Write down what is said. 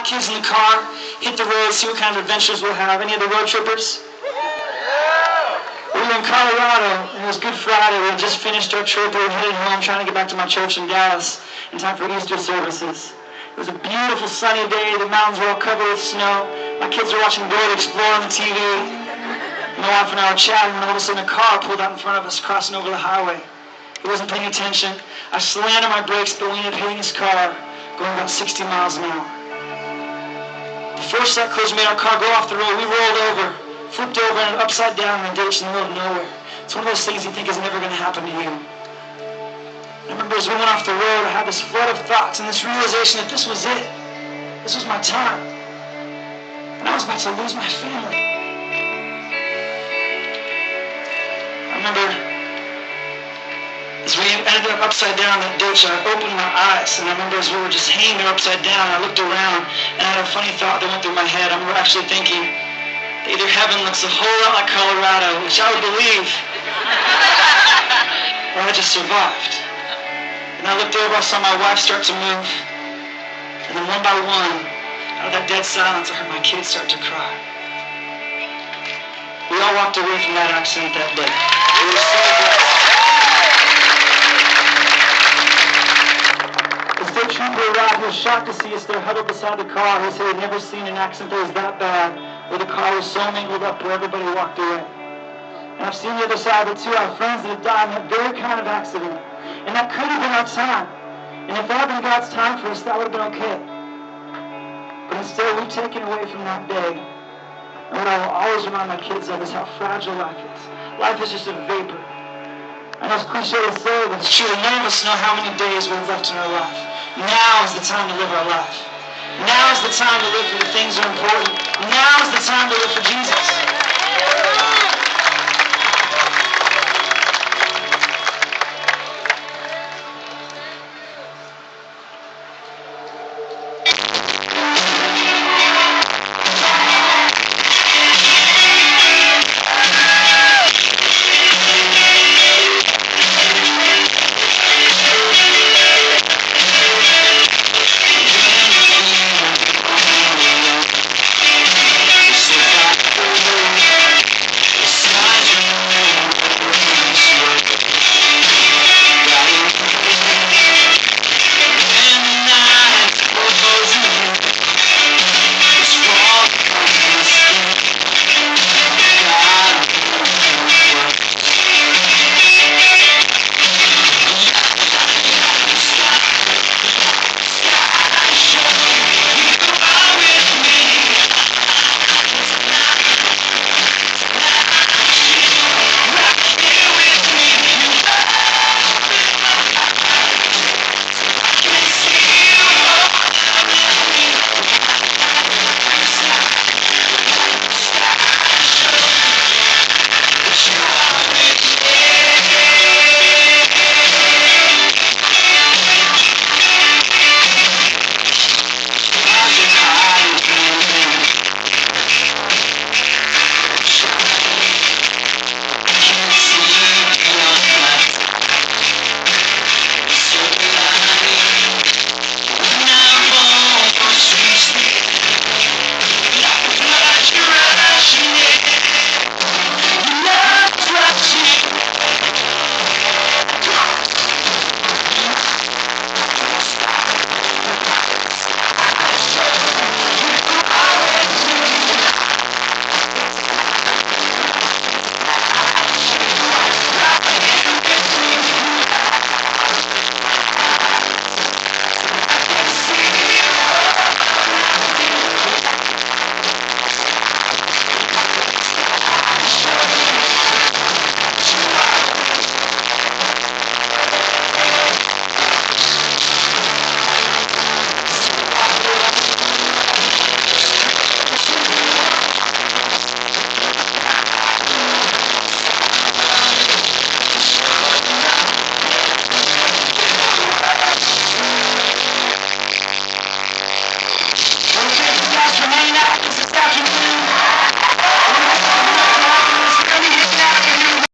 kids in the car, hit the road, see what kind of adventures we'll have. Any other road trippers? We were in Colorado, and it was Good Friday. We had just finished our trip. We were headed home, trying to get back to my church in Dallas in time for Easter services. It was a beautiful sunny day. The mountains were all covered with snow. My kids were watching Dora the Explorer on the TV. My wife and I were chatting, and all of a sudden a car pulled out in front of us, crossing over the highway. He wasn't paying attention. I slammed on my brakes, but we ended up hitting his car, going about 60 miles an hour. The force of that collision made our car go off the road. We rolled over, flipped over, and upside down in a ditch in the middle of nowhere. It's one of those things you think is never going to happen to you. I remember as we went off the road, I had this flood of thoughts and this realization that this was it. This was my time. And I was about to lose my family. I remember as we ended up upside down in that ditch, I opened my eyes, and I remember as we were just hanging there upside down, I looked around, and I had a funny thought that went through my head. I remember actually thinking that either heaven looks a whole lot like Colorado, which I would believe, or I just survived. And I looked over, I saw my wife start to move, and then one by one, out of that dead silence, I heard my kids start to cry. We all walked away from that accident that day. We were so blessed. The state trooper arrived. He was shocked to see us there huddled beside the car. He said he'd never seen an accident that was that bad, where the car was so mangled up where everybody walked away. And I've seen the other side of it too. I have friends that have died in that very kind of accident. And that could have been our time. And if that had been God's time for us, that would have been okay. But instead, we've taken away from that day. And what I will always remind my kids of is how fragile life is. Life is just a vapor. I know it's cliche to say, but it's true. None of us know how many days we have left in our life. Now is the time to live our life. Now is the time to live for the things that are important. Now is the time to live for Jesus.